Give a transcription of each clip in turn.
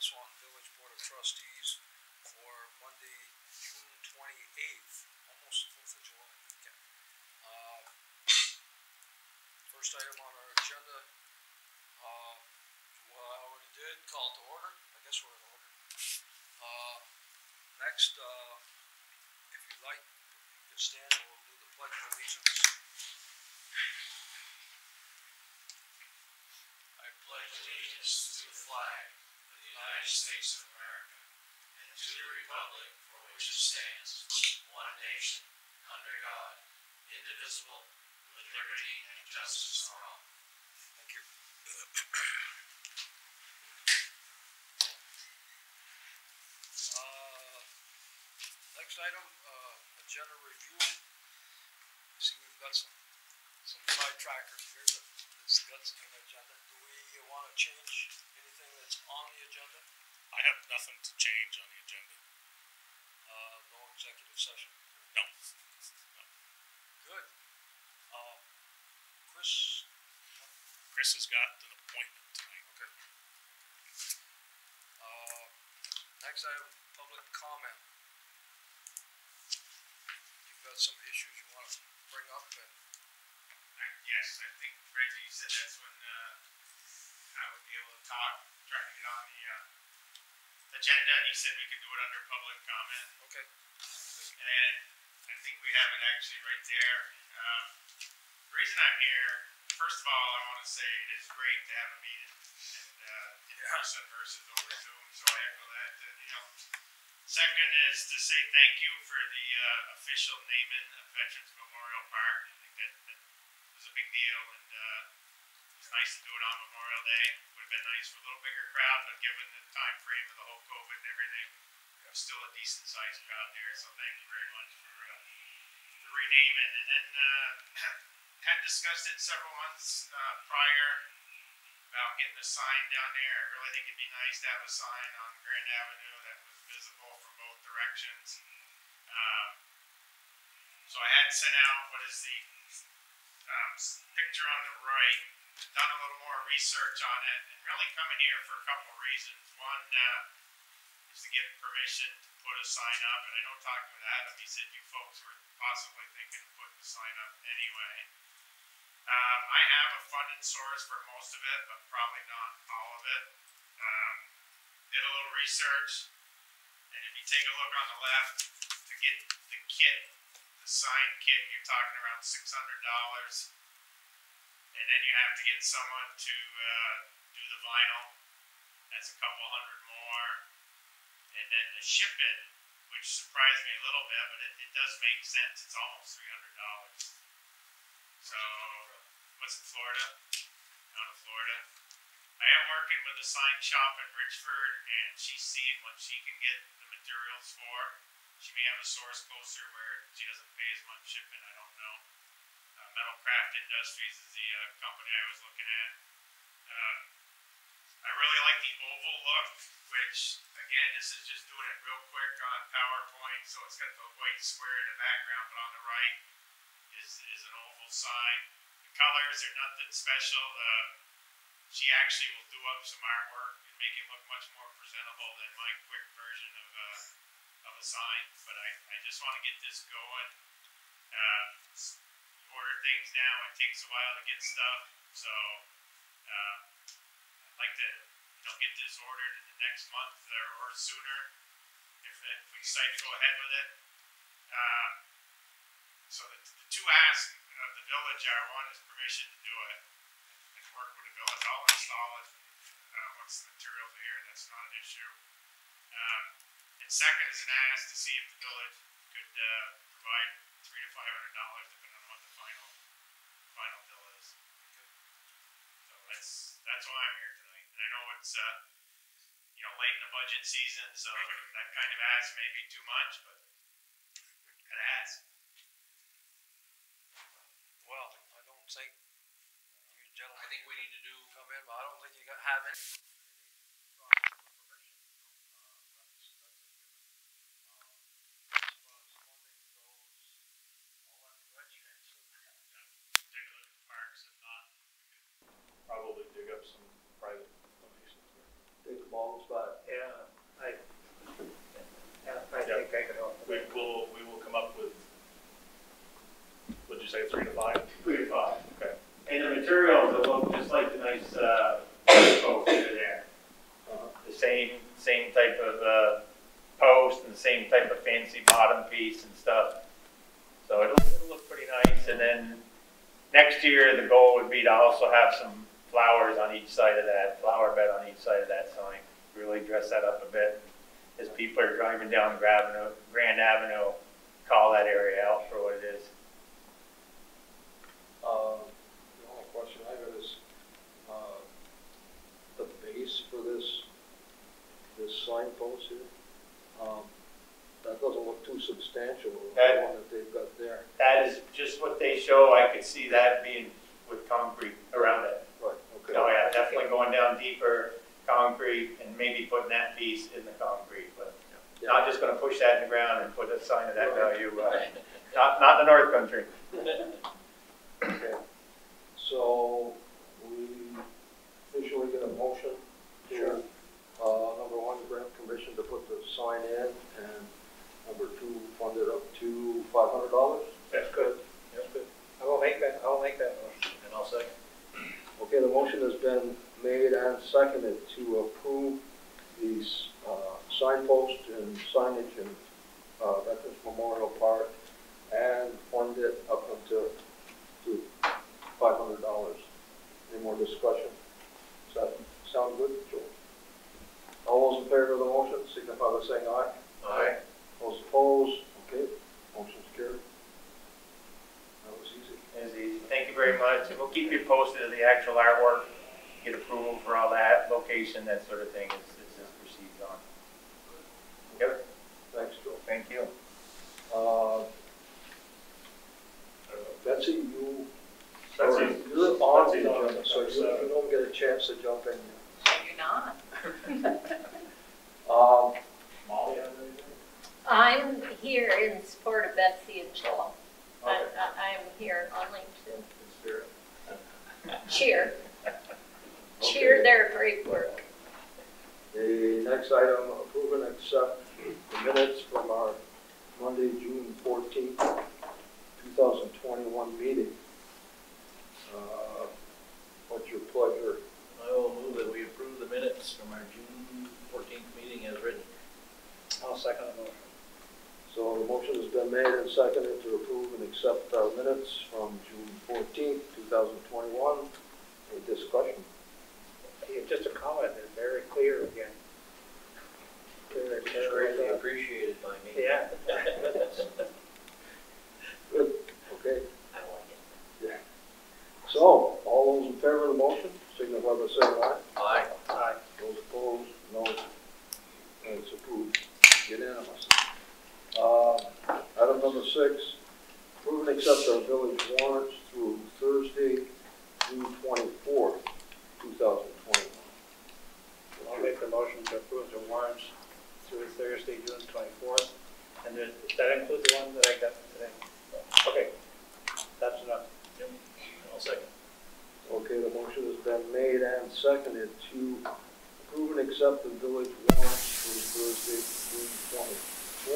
Swanton Village Board of Trustees for Monday, June 28th, almost 4th of July weekend. First item on our agenda, well, I already did, call to order. I guess we're in order. Next, if you'd like, you can stand and we'll do the Pledge of Allegiance. I pledge allegiance to the flag of the United States of America and to the republic for which it stands, one nation, under God, indivisible, with liberty and justice for all. Thank you. Next item, agenda review. See, we've got some sidetrackers here that's got an agenda. Do we want to change anything that's on the agenda? I have nothing to change on the agenda. No executive session? No. Good. Chris? Chris has got an appointment tonight. Okay. Next item, public comment. You've got some issues you want to bring up, and yes, I think Reggie said that's when I would be able to talk, try to get on the agenda, and he said we could do it under public comment. okay. And I think we have it actually right there. The reason I'm here, first of all, I want to say it is great to have a meeting and in person versus over Zoom, so I echo that. Second is to say thank you for the official naming of Veterans Memorial Park. I think that was a big deal, and it's nice to do it on Memorial Day. Would have been nice for a little bigger crowd, but given the time frame of the whole COVID and everything, it was still a decent sized crowd there, so thank you very much for the renaming. And then had discussed it several months prior about getting a sign down there. I really think it'd be nice to have a sign on Grand Avenue that was visible from both directions. So I had sent out what is the picture on the right, done a little more research on it, and really coming here for a couple of reasons. One is to get permission to put a sign up, and I know talking with Adam, he said you folks were possibly thinking of putting the sign up anyway. I have a funding source for most of it, but probably not all of it. Did a little research, and if you take a look on the left, to get the kit, the sign kit, you're talking around $600, and then you have to get someone to do the vinyl. That's a couple hundred more, and then the shipping, which surprised me a little bit, but it does make sense. It's almost $300. So, was it Florida? Out of Florida. I am working with a sign shop in Richford, and she's seeing what she can get the materials for. She may have a source closer where she doesn't pay as much shipping, I don't know. Metal Craft Industries is the company I was looking at. I really like the oval look, which, again, this is just doing it real quick on PowerPoint, so it's got the white square in the background, but on the right is an oval sign. The colors are nothing special. She actually will do up some artwork and make it look much more presentable than my quick version of a sign. But I just want to get this going. Order things now. It takes a while to get stuff, so I'd like to get this ordered in the next month or sooner if we decide to go ahead with it. So the two asks of the village are, one is permission to do it and work with the village. I'll install it once the materials are here. That's not an issue. And second is an ask to see if the village could provide $300 to $500 depending on what the final bill is. So that's why I'm here tonight. And I know it's late in the budget season, so that kind of ask may be too much, but gotta ask. Well, I don't think you gentlemen. I think we need to do. Come in, but I don't think you have any. Probably dig up some private donations. Take the ball spot. Yeah, say 3 to 5? 3 to 5. Okay. And the materials will look just like the nice posts that are there. The same type of post and the same type of fancy bottom piece and stuff. So it'll look pretty nice. And then next year the goal would be to also have some flowers on each side of that, flower bed on each side of that sign. Really dress that up a bit. As people are driving down Grand Avenue, call that area out for what it is. The only question I got is, the base for this signpost here, that doesn't look too substantial, the one that they've got there. That is just what they show. I could see that being with concrete around it. Right, okay. Oh yeah, definitely going down deeper, concrete, and maybe putting that piece in the concrete, but Yeah. not just gonna push that in the ground and put a sign of that value, not in the North Country. Okay. So, we officially get a motion to, Sure. number one, grant permission to put the sign in, and number two, fund it up to $500. That's good. That's good. I will make that motion. And I'll second. Okay, the motion has been made and seconded to approve these signpost and signage in Veterans Memorial Park and fund it up to $500. Any more discussion? Does that sound good, Joe? All those in favor of the motion signify by saying aye. Aye. Those opposed, okay, motion's carried. That was easy. It's easy. Thank you very much. And we'll keep you posted of the actual artwork, get approval for all that, location, that sort of thing as this proceeds on. Yep. Thanks, Joe. Thank you. Betsy, you're Betsy, on Betsy's the on agenda, so number you 7. don't get a chance to jump in. You're not. Molly, have anything? I'm here in support of Betsy and Joel. Okay. I'm here only In spirit. to cheer their great work. The next item, approve and accept the minutes from our Monday, June 14th, 2021 meeting. What's your pleasure? I will move that we approve the minutes from our June 14th meeting as written. I'll second the motion. So the motion has been made and seconded to approve and accept our minutes from June 14th, 2021. Any discussion? Just a comment, they're very clear again. It's greatly appreciated by me. Yeah. Good, okay. I like it. Yeah. So, all those in favor of the motion, signify by saying aye. Aye. Aye. Those opposed, no. And it's approved, unanimous. Item number 6, approve and accept our village warrants through Thursday, June 24th, 2021. I'll make the motion to approve the warrants through Thursday, June 24th. And does that include the one that I got today? Okay, that's enough. Yep. I'll second. Okay, the motion has been made and seconded to approve and accept the village warrants through Thursday, June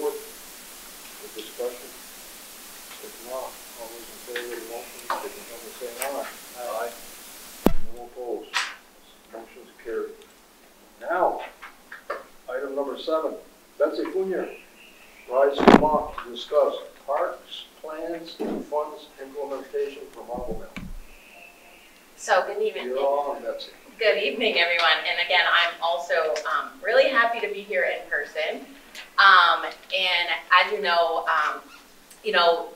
24th. Any discussion? If not, all those in favor of the motion, signify by saying aye. Aye. No opposed. Motion's carried. Now, item number 7, Betsy Cunha, Rise to Vermont, to discuss parks, plans, and funds implementation for Marble Mill. So good evening. You're on, Betsy. Good evening, everyone. And again, I'm also really happy to be here in person. And as you know,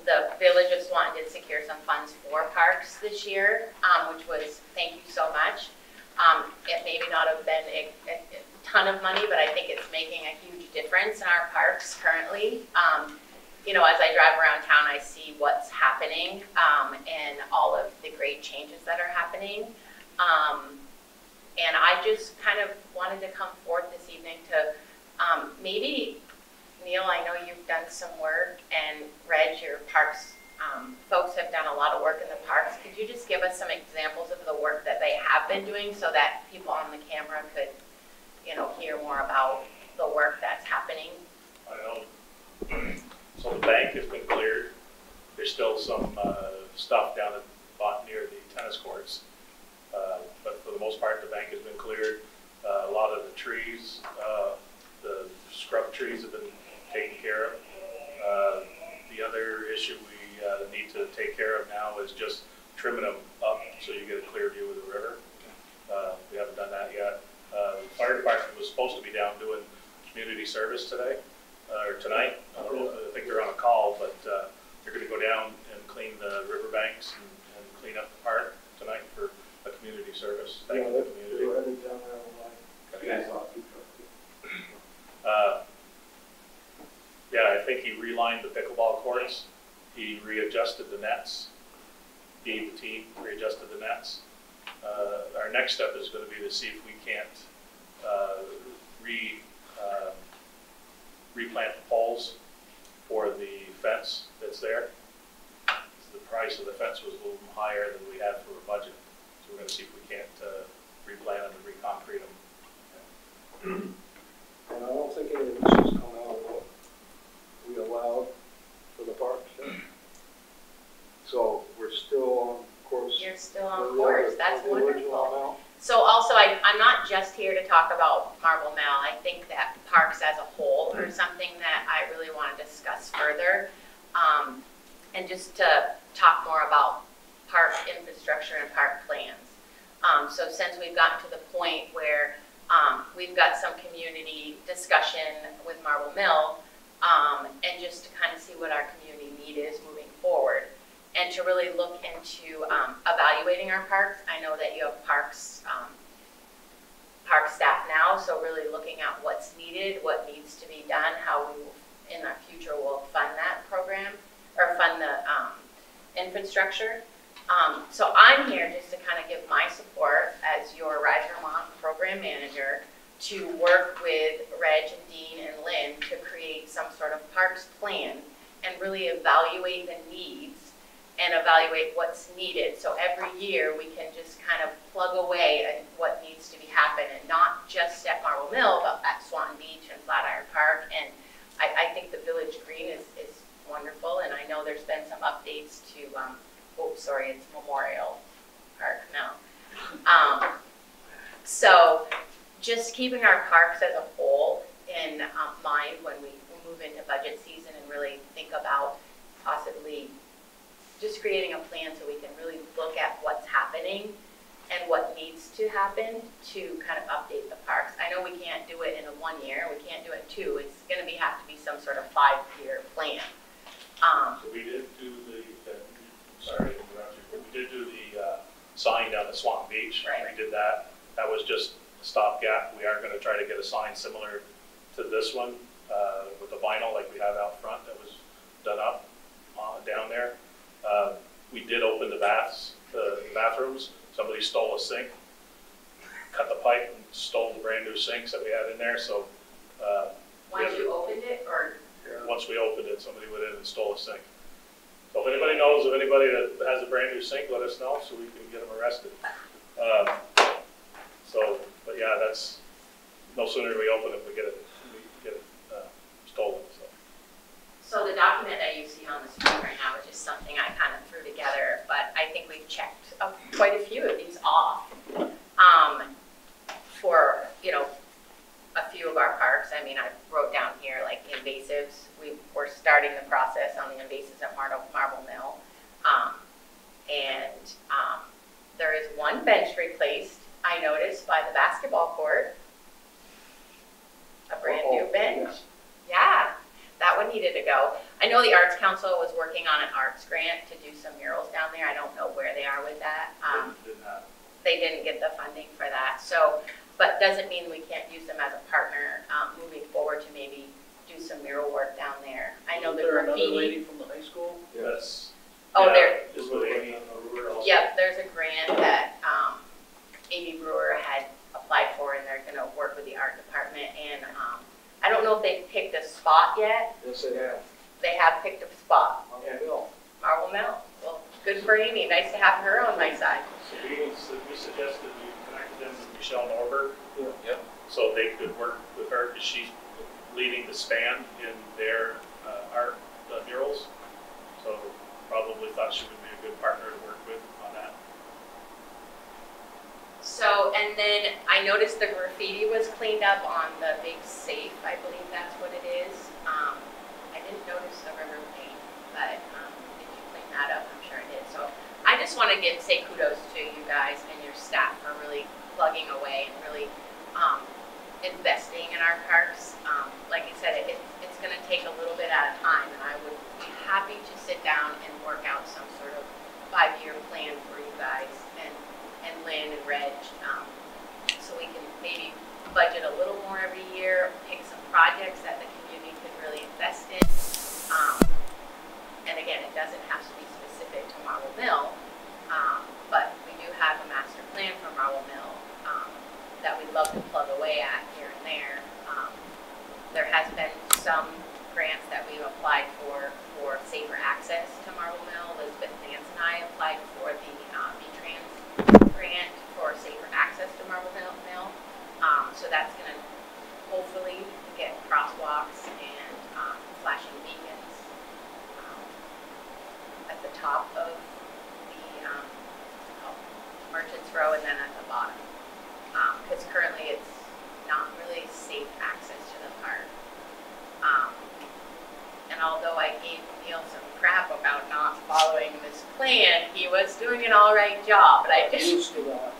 the Village of Swanton did secure some funds for parks this year, which was, thank you so much. It maybe not have been a ton of money, but I think it's making a huge difference in our parks currently. You know, as I drive around town, I see what's happening and all of the great changes that are happening. And I just kind of wanted to come forth this evening to maybe, Neil, I know you've done some work, and Reg, your parks folks have done a lot of work in the parks. Could you just give us some examples of the work that they have been doing so that people on the camera could, you know, hear more about the work that's happening? I know. So the bank has been cleared. There's still some stuff down near the tennis courts. But for the most part, the bank has been cleared. A lot of the trees, the scrub trees have been taken care of. The other issue we need to take care of now is just trimming them up so you get a clear view of the river. We haven't done that yet. The fire department was supposed to be down doing community service today, or tonight. I don't know, I think they're on a call, but they're gonna go down and clean the riverbanks and clean up the park tonight for a community service. Thank you to the community. They're headed down there online. Okay. Yeah, I think he relined the pickleball courts. He readjusted the nets. He, the team, readjusted the nets. Our next step is going to be to see if we can't replant the poles for the fence that's there. The price of the fence was a little higher than we had for a budget, so we're going to see if we can't replant them and reconcrete them. And I don't think any of this has come out of what we allowed for the parks. So we're still on course. You're still on course, that's for the original wonderful. amount. So also, I'm not just here to talk about Marble Mill. I think that parks as a whole are something that I really want to discuss further. And just to talk more about park infrastructure and park plans. So since we've gotten to the point where we've got some community discussion with Marble Mill, and just to kind of see what our community need is moving forward. And to really look into evaluating our parks. I know that you have parks staff now, so really looking at what's needed, what needs to be done, how we will, in our future will fund that program, or fund the infrastructure. So I'm here just to kind of give my support as your Rise Vermont program manager to work with Reg and Dean and Lynn to create some sort of parks plan and really evaluate the needs and evaluate what's needed. So every year we can just kind of plug away at what needs to be happen, and not just at Marble Mill, but at Swanton Beach and Flatiron Park. And I think the Village Green is wonderful, and I know there's been some updates to, it's Memorial Park now. So just keeping our parks as a whole in mind when we move into budget season, and really think about possibly just creating a plan so we can really look at what's happening and what needs to happen to kind of update the parks. I know we can't do it in a 1 year, we can't do it 2. It's going to have to be some sort of 5-year plan. So we did do sorry to interrupt you, but we did do the sign down at Swanton Beach. Right. We did that. That was just a stopgap. We are going to try to get a sign similar to this one with the vinyl like we have out front that was done up down there. We did open the bathrooms. Somebody stole a sink, cut the pipe, and stole the brand new sinks that we had in there. So Once you opened it, or? Once we opened it, somebody went in and stole a sink. So if anybody knows of anybody that has a brand new sink, let us know so we can get them arrested. But yeah, that's no sooner we open it, we get it stolen. So the document that you see on the screen right now is just something I kind of threw together, but I think we've checked quite a few of these off for, a few of our parks. I mean, I wrote down here like invasives. We're starting the process on the invasives at Marble Mill. There is one bench replaced, I noticed, by the basketball court. A brand new bench. Yeah. That one needed to go. I know the Arts Council was working on an arts grant to do some murals down there. I don't know where they are with that. They didn't get the funding for that. So, but doesn't mean we can't use them as a partner moving forward to maybe do some mural work down there. I know the another graffiti. lady from the high school? Yes. Oh, yeah, there. This lady. Yep, there's a grant that Amy Brewer had applied for, and they're going to work with the art department. And I don't know if they've picked a spot yet. Yes, they have. They have picked a spot. Bill. Marble Mill. Well, good for Amy. Nice to have her on my side. So we suggested we connected them with Michelle Norberg. Yeah. Yep. So they could work with her because she's leading the span in their art murals. So probably thought she would be a good partner to work with on that. So, and then I noticed the graffiti was cleaned up on the big safe, I believe that's what it is. I didn't notice the river paint, but if you clean that up, I'm sure it did. So I just want to say kudos to you guys and your staff for really plugging away and really investing in our parks. Like I said, it's going to take a little bit at a time, and I would be happy to sit down and work out some sort of 5-year plan for you guys and Lynn and Reg, so we can maybe budget a little more every year, pick some projects that the community could really invest in. And again, it doesn't have to be specific to Marble Mill, but we do have a master plan for Marble Mill that we'd love to plug away at here and there. There has been some grants that we've applied for safer access to Marble Mill. Elizabeth Nance and I applied for the V-Trans grant for safer access to Marble Mill. So that's going to hopefully get crosswalks and flashing beacons at the top of the Merchants Row and then at the bottom. Because currently it's not really safe access to the park. And although I gave Neil some crap about not following this plan, he was doing an all right job. But I just Used to that.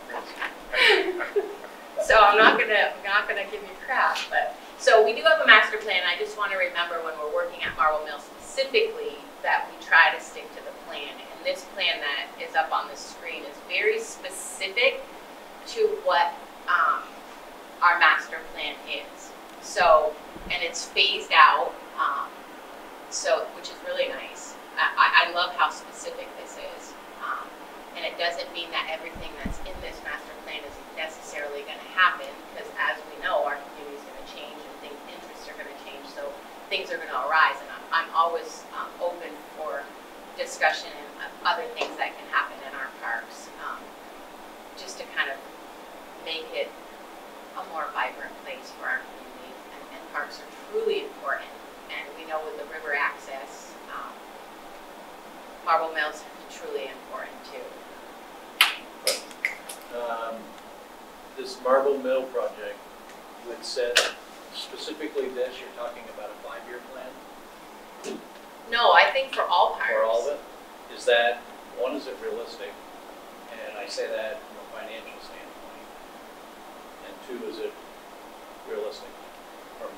so I'm not gonna give you crap. But so we do have a master plan. I just want to remember when we're working at Marble Mill specifically that we try to stick to the plan. And this plan that is up on the screen is very specific to what our master plan is. So, and it's phased out, so which is really nice. I love how specific this is, and it doesn't mean that everything that's in this master plan is necessarily going to happen, because as we know, our community is going to change and interests are going to change, so things are going to arise, and I'm always open for discussion and other things that can happen in our parks, just to kind of make it a more vibrant place for our community, and parks are truly important. And we know with the river access, Marble Mill's truly important too. This Marble Mill project would set specifically this, you're talking about a 5-year plan No, I think for all parks. for all of it? Is that, one, is it realistic? And I say that from a financial standpoint. And 2, is it realistic from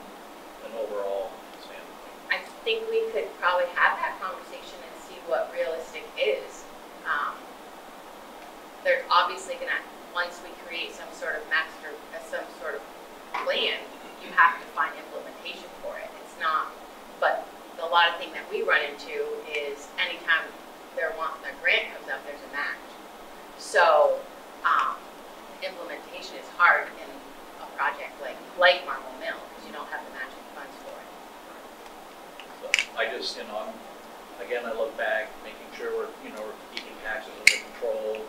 an overall standpoint? I think we could probably have that conversation and see what realistic is. They're obviously gonna, once we create some sort of some sort of plan, you have to find implementation for it. It's not, but a lot of thing that we run into is anytime their grant comes up, there's a match. So implementation is hard in a project like Marble Mill, because you don't have the matching funds for it. So I just, again, I look back, making sure we're keeping taxes under control.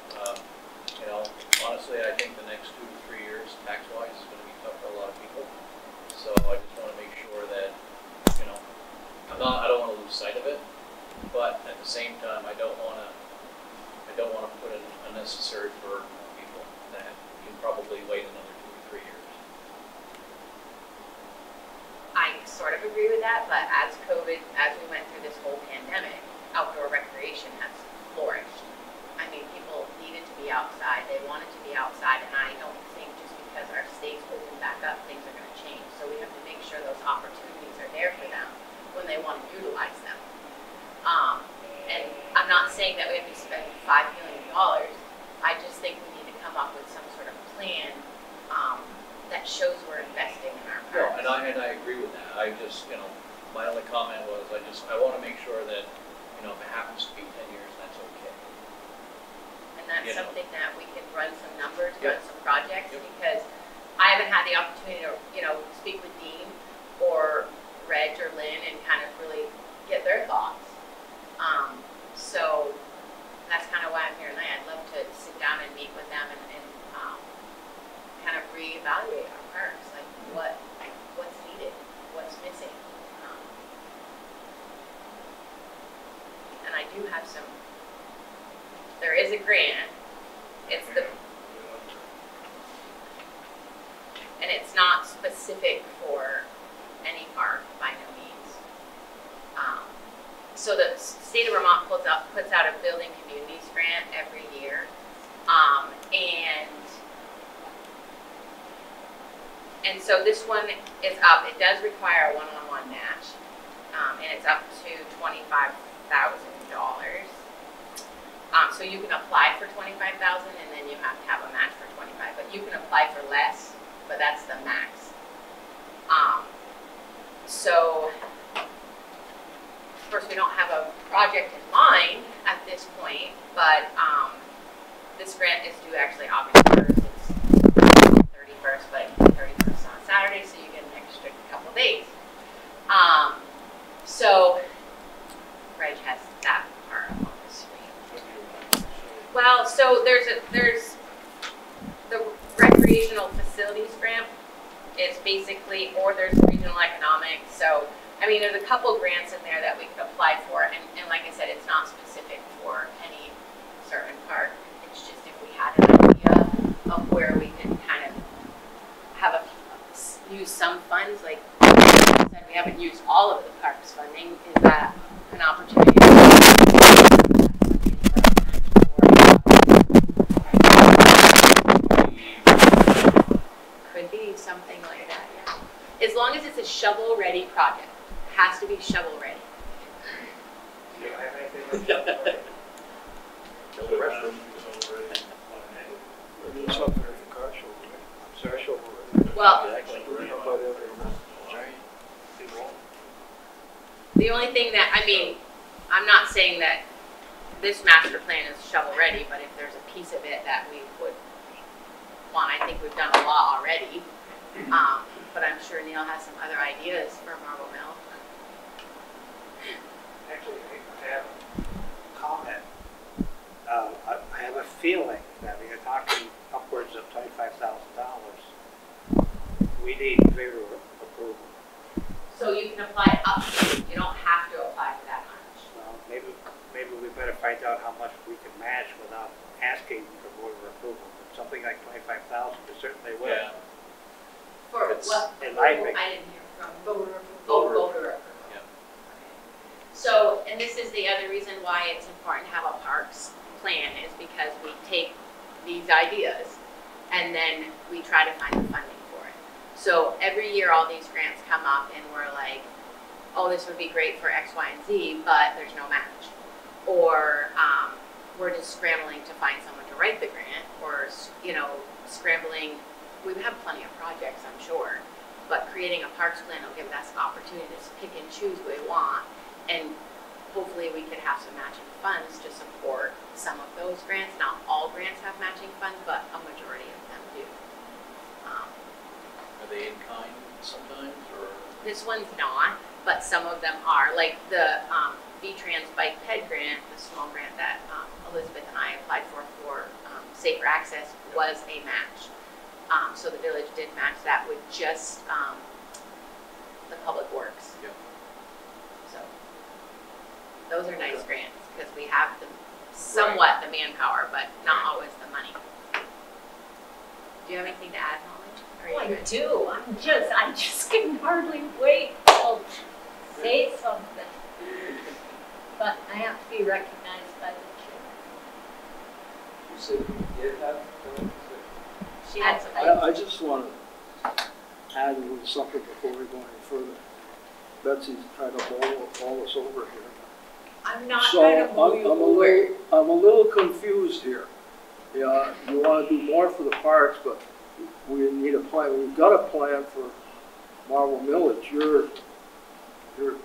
Honestly, I think the next 2 to 3 years, tax-wise, is going to be tough for a lot of people. So I just want to make sure that, I don't want to lose sight of it, but at the same time, I don't want to put an unnecessary burden on people that can probably wait another 2 to 3 years. I sort of agree with that, but as we went through this whole pandemic, outdoor recreation has flourished. I mean, people needed to be outside, they wanted to be outside, and I don't think just because our states open back up, things are going to change. So we have to make sure those opportunities are there for them when they want to utilize them. And I'm not saying that we have to spend $5 million. I just think we need to come up with some sort of plan that shows we're investing in our parks. No, and I agree with that. I just, my only comment was, I want to make sure that, if it happens to be 10 years, that's okay. And that's something that we can run some numbers, Yep. run some projects, Yep. because I haven't had the opportunity to, speak with Dean or Reg or Lynn and kind of really get their thoughts. So that's kind of why I'm here tonight. I'd love to sit down and meet with them and kind of reevaluate our parks, like what's needed, what's missing. And I do have some grant. It's the, and it's not specific for any park by no means. So the state of Vermont puts out a building communities grant every year. And so this one is up. It does require a one-on-one match, and it's up to $25,000. So you can apply for $25,000, and then you have to have a match for $25,000. But you can apply for less, but that's the max. So, of course, we don't have a project in mind at this point, but this grant is due actually August 1st. It's 31st, but 31st on Saturday, so you get an extra couple days. So, Reg has that part on the screen. Well, so there's the recreational facilities grant. It's basically, or there's regional economics. So, I mean, there's a couple grants in there that we could apply for, and like I said, it's not specific for any certain park. It's just if we had an idea of where we could kind of have use some funds, like I said, we haven't used all of the parks funding. Is that an opportunity? Could be something like that, yeah. As long as it's a shovel-ready project. It has to be shovel-ready. You don't have anything like that? The restroom. It's up there for car show, right? I'm sorry, show. Well, But the only thing that, I mean, I'm not saying that this master plan is shovel-ready, but if there's a piece of it that we would want, I think we've done a lot already. But I'm sure Neil has some other ideas for Marble Mill. Actually, I have a comment. I have a feeling that we are talking upwards of $25,000. We need favorable approval. So you can apply up to, you don't have to apply for that much. Well, maybe we better find out how much we can match without asking for board approval. Something like $25,000, we certainly will. Yeah. For It's what? in my approval? opinion. I didn't hear from. Voter approval. Voter approval. Yeah. So, and this is the other reason why it's important to have a parks plan, is because we take these ideas and then we try to find the funding for it. So every year all these grants come up and we're like, oh, this would be great for X, Y, and Z, but there's no match. Or we're just scrambling to find someone to write the grant, or, you know, scrambling. We have plenty of projects, I'm sure, but creating a parks plan will give us an opportunity to pick and choose what we want, and hopefully we could have some matching funds to support some of those grants. Not all grants have matching funds, but a majority of them do. Are they in kind sometimes, or? This one's not, but some of them are. Like the V-Trans Bike Ped grant, the small grant that Elizabeth and I applied for safer access, was a match. So the village did match that with just the public works. Yep. So those are nice grants because we have somewhat the manpower, but not always the money. Do you have anything to add, Molly? Oh, I do. I just can hardly wait to say something. But I have to be recognized by the chair. You said you did have. She had some. I just want to add a little something before we go any further. Betsy's trying to bowl us over here. I'm not trying to move you away. I'm a little confused here. Yeah, you want to do more for the parks, but we need a plan. We've got a plan for Marble Mill that your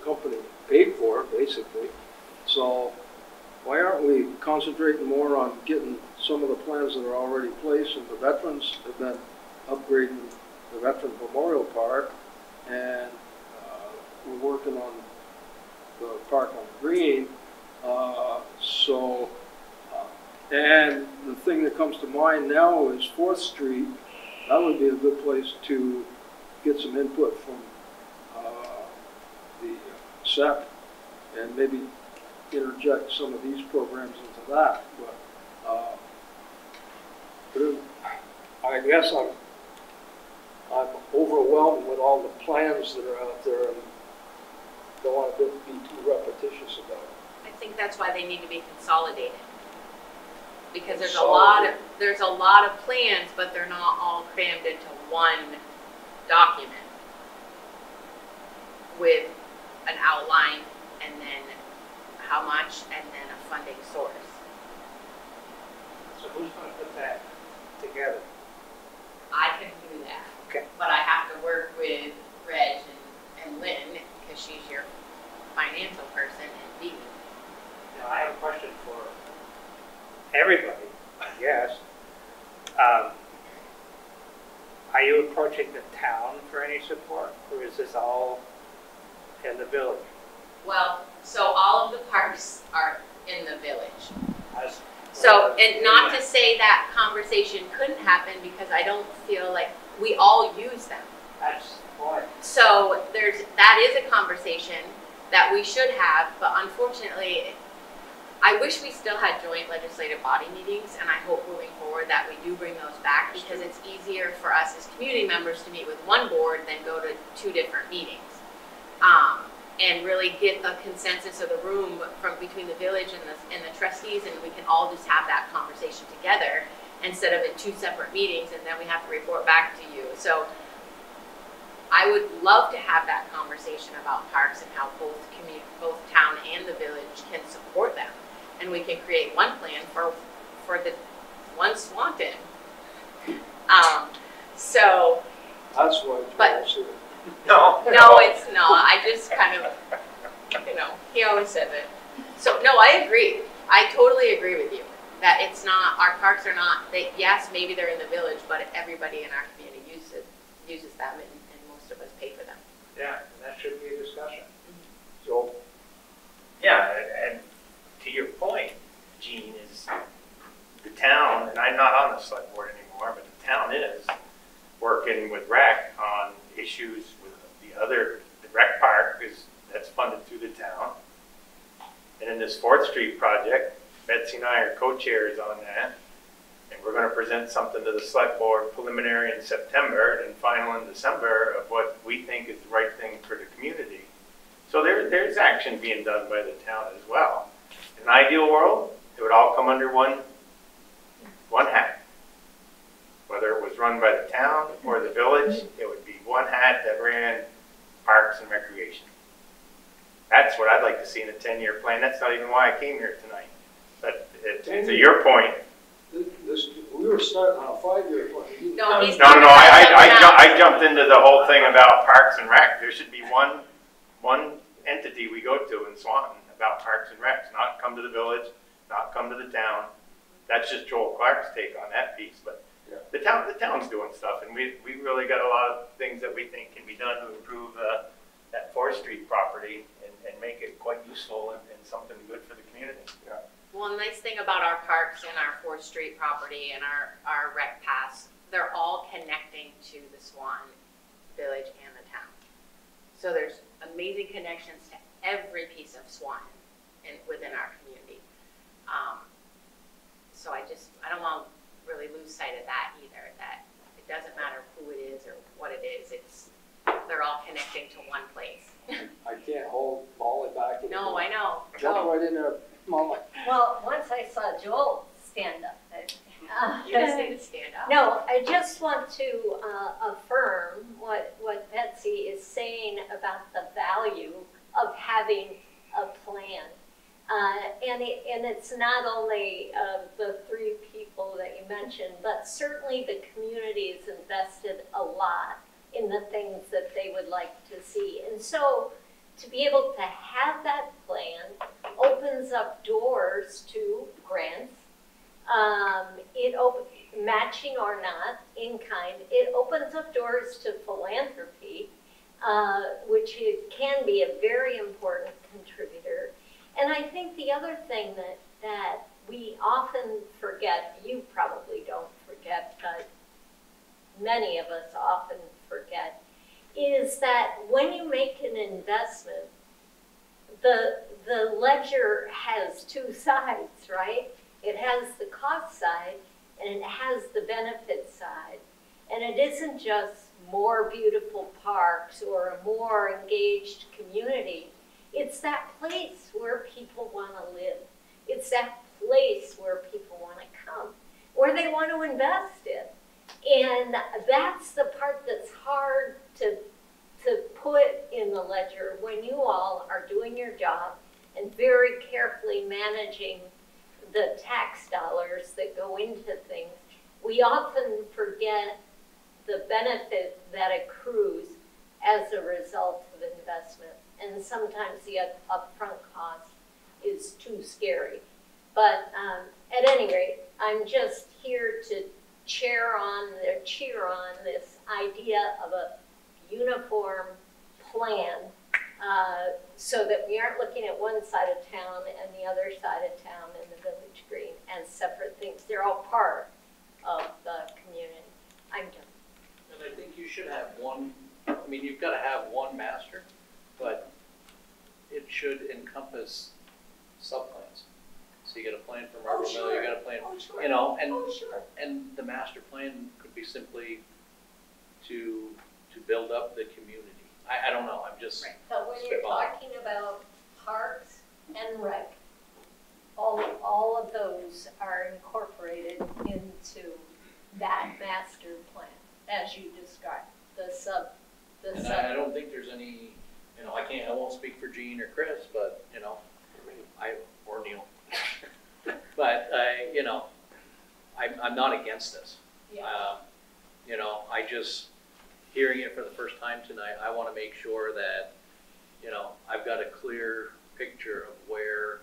company paid for, basically. So why aren't we concentrating more on getting some of the plans that are already in place, and the veterans have been upgrading the Veteran Memorial Park, and we're working on the park on Green. And the thing that comes to mind now is 4th Street. That would be a good place to get some input from the SEP and maybe interject some of these programs into that. But I guess I'm overwhelmed with all the plans that are out there and don't want to be too repetitious about it. I think that's why they need to be consolidated. Because there's a Consolidated. lot of plans, but they're not all crammed into one document with an outline and then how much and then a funding source. So who's gonna put that together? I can do that. Okay. But I have to work with Reg and Lynn, because she's your financial person, and Dee. Now, I have a question for everybody, I guess. Are you approaching the town for any support, or is this all in the village? Well, so all of the parks are in the village. As- So, and not to say that conversation couldn't happen, because I don't feel like we all use them. That's the point. So that is a conversation that we should have, but unfortunately, I wish we still had joint legislative body meetings, and I hope moving forward that we do bring those back, because it's easier for us as community members to meet with one board than go to 2 different meetings. And really get the consensus of the room from between the village and the trustees, and we can all just have that conversation together instead of in 2 separate meetings, and then we have to report back to you. So I would love to have that conversation about parks and how both town and the village can support them, and we can create one plan for the one Swanton. So, That's why Joel's here. No. no, it's not. I just kind of, he always says it. So, no, I agree. I totally agree with you that it's not, our parks are not, yes, maybe they're in the village, but everybody in our community uses them, and most of us pay for them. Yeah, that should be a discussion. Joel? Yeah, and to your point, Gene, is the town, and I'm not on the select board anymore, but the town is working with rec on issues with the rec park that's funded through the town. And in this 4th Street project, Betsy and I are co-chairs on that. And we're gonna present something to the select board preliminary in September and final in December of what we think is the right thing for the community. So there's action being done by the town as well. In an ideal world, it would all come under one hat. Whether it was run by the town or the village, it would be one hat that ran parks and recreation. That's what I'd like to see in a 10-year plan. That's not even why I came here tonight. But to your point. We were starting on a 5-year plan. No, he's No, talking about something else. I jumped into the whole thing about parks and rec. There should be one entity we go to in Swanton about parks and recs, not come to the village, not come to the town. That's just Joel Clark's take on that piece. But Yeah. the town's doing stuff, and we really got a lot of things that we think can be done to improve that 4th Street property and make it quite useful and something good for the community. Yeah. Well, the nice thing about our parks and our 4th Street property and our rec paths, they're all connecting to the Swan Village and the town. So there's amazing connections to every piece of Swan within our community. So I don't want to really lose sight of that either, that it doesn't matter who it is or what it is, they're all connecting to one place. I can't hold Molly back anymore. No, I know. Jump right in there, Molly. Well, once I saw Joel stand up, You just need to stand up. no, I just want to affirm what Betsy is saying about the value of having a plan. And it's not only the 3 people that you mentioned, but certainly the community has invested a lot in the things that they would like to see. And so to be able to have that plan opens up doors to grants. Matching or not, in kind, it opens up doors to philanthropy, which can be a very important contributor. And I think the other thing that we often forget, you probably don't forget, but many of us often forget, is that when you make an investment, the ledger has 2 sides, right? It has the cost side and it has the benefit side. And it isn't just more beautiful parks or a more engaged community. It's that place where people want to live. It's that place where people want to come, where they want to invest in. And that's the part that's hard to put in the ledger when you all are doing your job and very carefully managing the tax dollars that go into things. We often forget the benefit that accrues as a result of investment. And sometimes the upfront cost is too scary. But at any rate, I'm just here to cheer on this idea of a uniform plan so that we aren't looking at one side of town and the other side of town and the village green as separate things. They're all part of the community. I'm done. And I think you should have one, I mean, you've got to have one master, but it should encompass subplans. So you got a plan for Marble Mill, you got a plan, you know, and the master plan could be simply to build up the community. I don't know, I'm just But when you're talking about parks and rec, all of those are incorporated into that master plan, as you described, And I don't think there's any, you know, I won't speak for Gene or Chris, but, you know, or Neil. But, you know, I'm not against this. Yeah. You know, I just, hearing it for the first time tonight, I want to make sure that, you know, I've got a clear picture of where,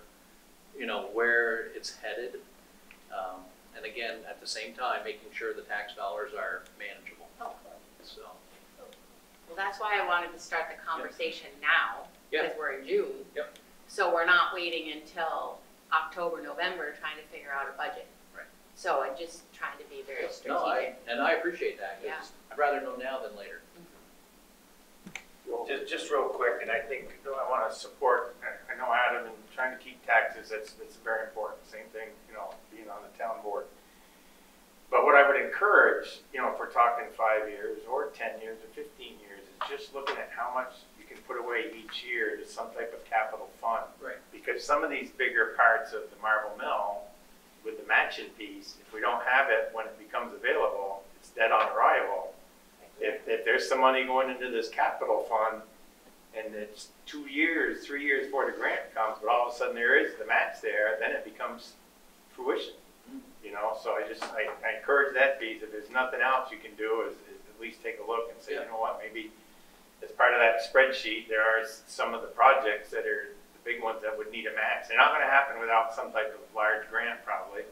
you know, where it's headed. And again, at the same time, making sure the tax dollars are manageable. So. Well, that's why I wanted to start the conversation now, because we're in June. Yep. So we're not waiting until October, November, trying to figure out a budget. Right. So I'm just trying to be very strategic. No, I appreciate that, Yeah. because I'd rather know now than later. Just real quick, and I think I want to support, I know Adam, and trying to keep taxes, that's very important. Same thing, you know, being on the town board. But what I would encourage, you know, if we're talking 5 years or 10 years or 15 years, is just looking at how much you can put away each year to some type of capital fund. Right. Because some of these bigger parts of the Marble Mill, with the matching piece, if we don't have it when it becomes available, it's dead on arrival. If there's some money going into this capital fund, and it's 2 years, 3 years before the grant comes, but all of a sudden there is the match there, then it becomes fruition. You know, so I encourage that piece. If there's nothing else you can do, is at least take a look and say, you know what, maybe as part of that spreadsheet, there are some of the projects that are the big ones that would need a match. They're not going to happen without some type of large grant, probably,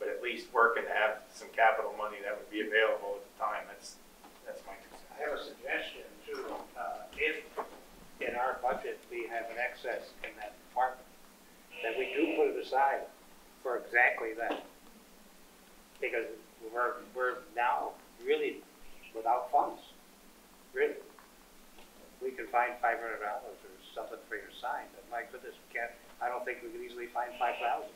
but at least working to have some capital money that would be available at the time. That's my concern. I have a suggestion too. If in our budget we have an excess in that department, that we do put it aside for exactly that. Because we're now really without funds, really. We can find $500 or something for your sign, but my goodness, I don't think we could easily find 5,000.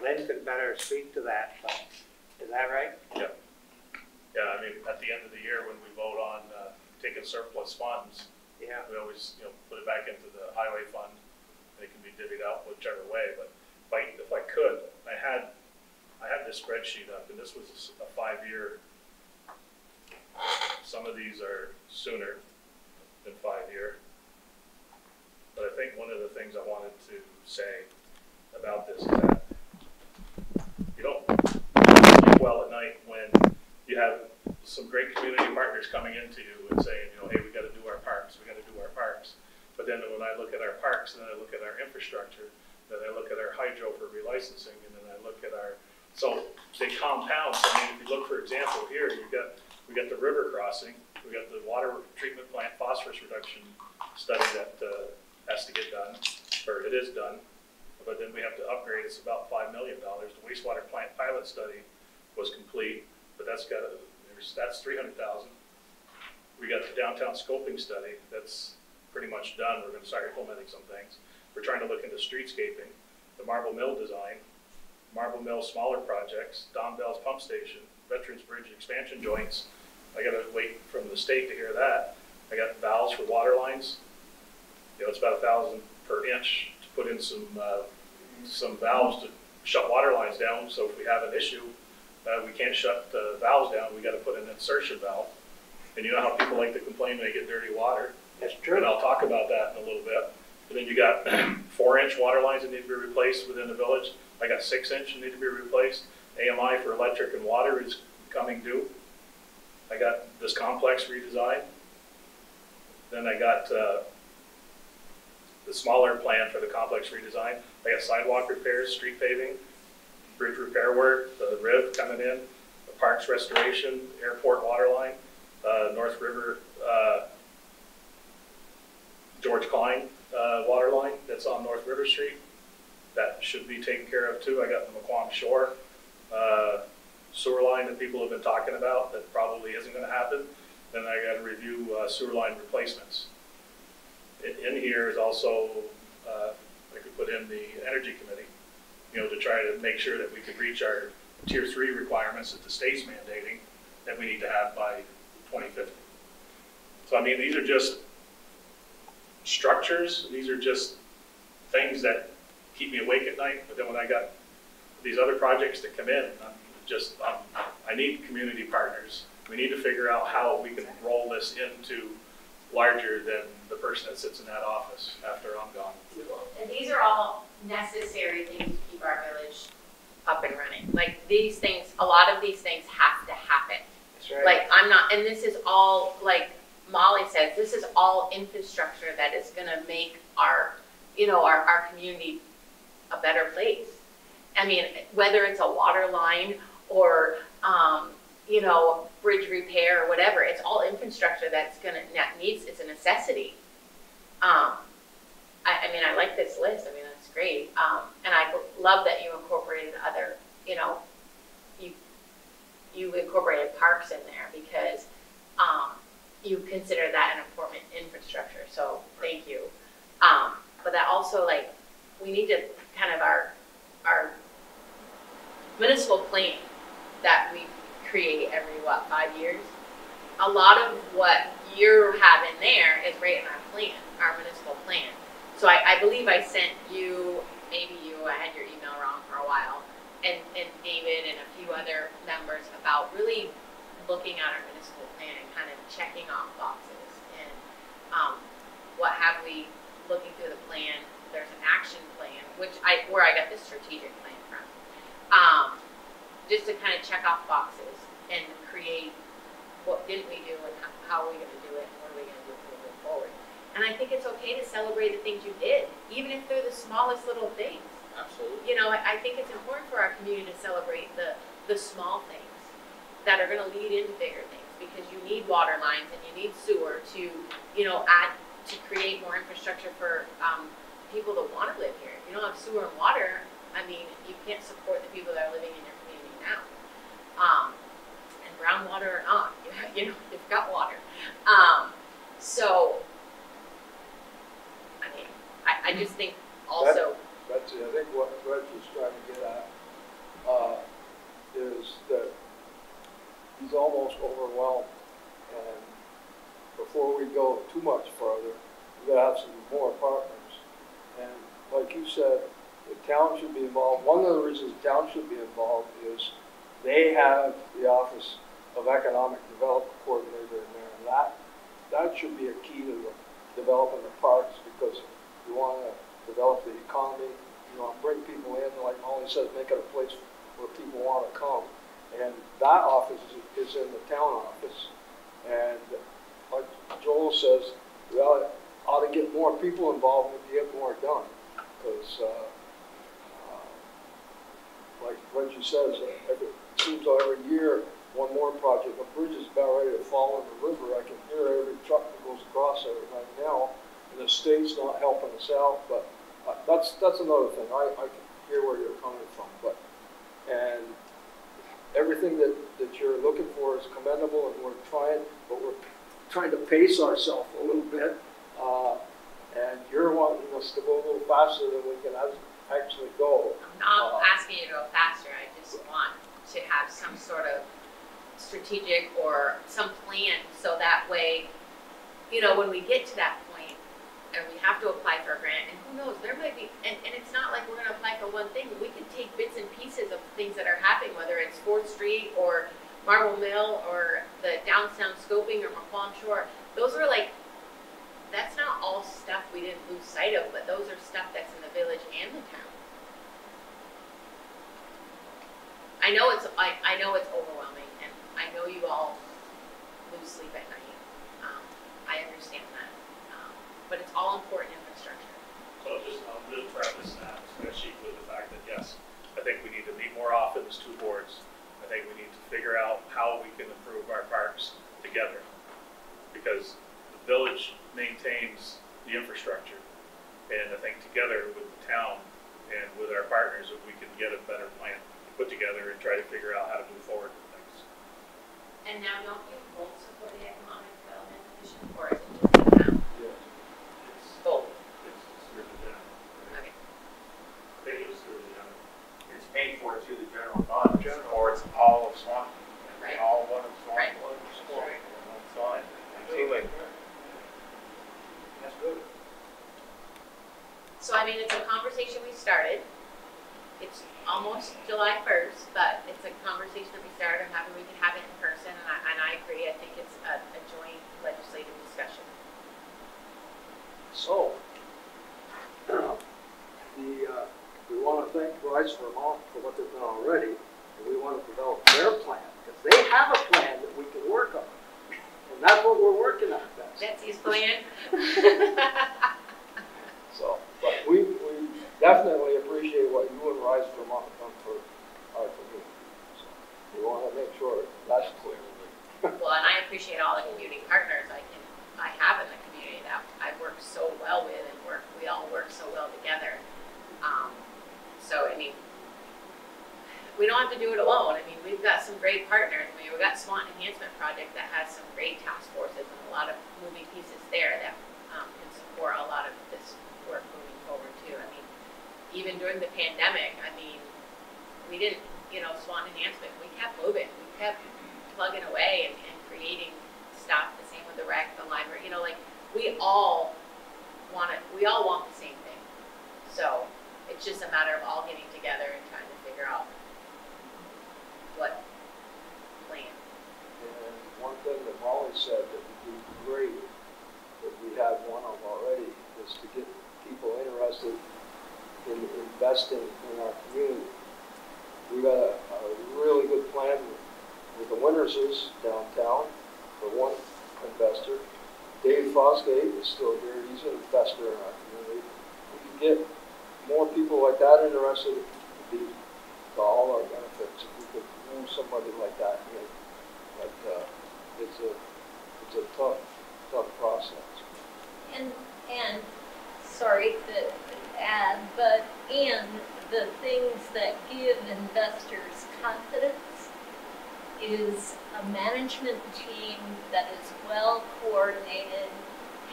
Lynn could better speak to that, but is that right? Yeah. Yeah, I mean, at the end of the year, when we vote on taking surplus funds, Yeah. we always, you know, put it back into the highway fund, and it can be divvied out whichever way. But if I could, I had this spreadsheet up, and this was a 5-year. Some of these are sooner than 5-year. But I think one of the things I wanted to say about this is that you don't sleep well at night when you have some great community partners coming into you and saying, you know, hey, we got to do our parks, we got to do our parks. But then when I look at our parks, and then I look at our infrastructure, then I look at our hydro for relicensing, and then I look at our, so they compound. So I mean, if you look, for example, here, we got the river crossing, we got the water treatment plant phosphorus reduction study that has to get done, or it is done. But then we have to upgrade, it's about $5 million. The wastewater plant pilot study was complete, but that's $300,000. We got the downtown scoping study, that's pretty much done. We're going to start implementing some things. We're trying to look into streetscaping, the Marble Mill design, Marble Mill smaller projects, Don Bell's pump station, Veterans Bridge expansion joints. I gotta wait from the state to hear that. I got valves for water lines. You know, it's about $1,000 per inch to put in some valves to shut water lines down. So if we have an issue, we can't shut the valves down. We got to put an insertion valve. And you know how people like to complain when they get dirty water. That's true. And I'll talk about that in a little bit. And then you got 4-inch water lines that need to be replaced within the village. I got 6-inch that need to be replaced. AMI for electric and water is coming due. I got this complex redesign. Then I got the smaller plan for the complex redesign. I got sidewalk repairs, street paving, bridge repair work, the RIV coming in, the parks restoration, airport water line, North River, George Klein water line that's on North River Street. That should be taken care of too. I got the McQuam Shore sewer line that people have been talking about that probably isn't going to happen. Then I got to review sewer line replacements. In here is also, I could put in the Energy Committee, you know, to try to make sure that we could reach our Tier 3 requirements that the state's mandating that we need to have by 2050. So, I mean, these are just structures. These are just things that keep me awake at night. But then when I got these other projects that come in, I need community partners. We need to figure out how we can roll this into larger than the person that sits in that office after I'm gone. And these are all necessary things to keep our village up and running. Like these things, a lot of these things have to happen. That's right. Like I'm not, and this is all, like Molly says, this is all infrastructure that is gonna make our, you know, our community a better place. I mean, whether it's a water line or, you know, bridge repair or whatever, it's all infrastructure that needs, it's a necessity. I mean, I like this list. I mean, that's great. And I love that you incorporated other, you know, you incorporated parks in there because you consider that an important infrastructure. So thank you. But that also, like, we need to kind of our municipal plan that we create every, 5 years? A lot of what you have in there is right in our plan, our municipal plan. So I believe I sent you, maybe you, I had your email wrong for a while, and David and a few other members about really looking at our municipal plan and kind of checking off boxes. And what have we, looking through the plan, there's an action plan, where I got this strategic plan from. Just to kind of check off boxes and create what didn't we do and how are we going to do it and what are we going to do moving forward. And I think it's okay to celebrate the things you did, even if they're the smallest little things. Absolutely. You know, I think it's important for our community to celebrate the small things that are going to lead into bigger things, because you need water lines and you need sewer to, you know, to create more infrastructure for people that want to live here. If you don't have sewer and water, I mean, you can't support the people that are living in your community now. And brown water or not, you know, you've got water. So, I mean, I just think also. That's it. I think what Reg was trying to get at is that he's almost overwhelmed. And before we go too much further, we gotta have some more partners. And like you said, the town should be involved. One of the reasons the town should be involved is they have the Office of Economic Development Coordinator in there, and that should be a key to the development of parks, because you want to develop the economy, you want to bring people in, like Molly says, make it a place where people want to come. And that office is in the town office. And like Joel says, we ought to get more people involved and get more done. Because, like Reggie says, it seems like every year one more project. The bridge is about ready to fall in the river. I can hear every truck that goes across there right now, and the state's not helping us out. But that's another thing. I can hear where you're coming from. And everything that you're looking for is commendable, and we're trying to pace ourselves a little bit. And you're wanting us to go a little faster than we can actually go. I'm not asking you to go faster, I just want to have some sort of strategic or some plan, so that way, you know, when we get to that point and we have to apply for a grant, and who knows, there might be, and it's not like we're gonna apply for one thing, we can take bits and pieces of things that are happening, whether it's 4th Street or Marble Mill or the downtown scoping or McQuam Shore. Those are like, that's not all stuff we didn't lose sight of, but those are stuff that's in the village and the town. I know it's overwhelming, and I know you all lose sleep at night. I understand that, but it's all important infrastructure. So I'll just preface that spreadsheet with the fact that yes, I think we need to meet more often as two boards. I think we need to figure out how we can improve our parks together, because the village maintains the infrastructure, and I think together with the town and with our partners, if we can get a better plan put together and try to figure out how to move forward with things. And now, don't you both support the Economic Development Commission, or is it just the town? Yes. Both. It's through the town. Okay. I think it was through the town. It's paid for through the general fund, or it's all of Swanton. Right. All one of Right. Swanton, one school, one side. That's good. So, I mean, it's a conversation we started. It's almost July 1st, but it's a conversation that we started and having, we can have it in person, and I agree, I think it's a joint legislative discussion. So, we want to thank Rise Vermont for what they've done already, and we want to develop their plan, because they have a plan that we can work on. And that's what we're working on, Betsy's plan. So, but we definitely appreciate what you and Rise Vermont have done for our community. So, we want to make sure that's clear. Well, and I appreciate all the community partners I have in the community that I work so well with, and we all work so well together. So, I mean, we don't have to do it alone. I mean, we've got some great partners. I mean, we've got Swanton Enhancement Project that has some great task forces and a lot of moving pieces there that can support a lot of this work moving forward too. I mean, even during the pandemic, I mean, we didn't, Swanton Enhancement, we kept moving. We kept plugging away and creating stuff. The same with the rec, the library, we all want the same thing. So it's just a matter of all getting together and trying to figure out what plan. And one thing that Molly said that would be great, that we have one of already, is to get people interested in investing in our community. We got a really good plan with the Winterses downtown for one investor. Dave Fosgate is still here. He's an investor in our community. We can get more people like that interested. It would be to all our benefits if we could move somebody like that in. But it's a tough process. And sorry to add, but the things that give investors confidence is a management team that is well coordinated,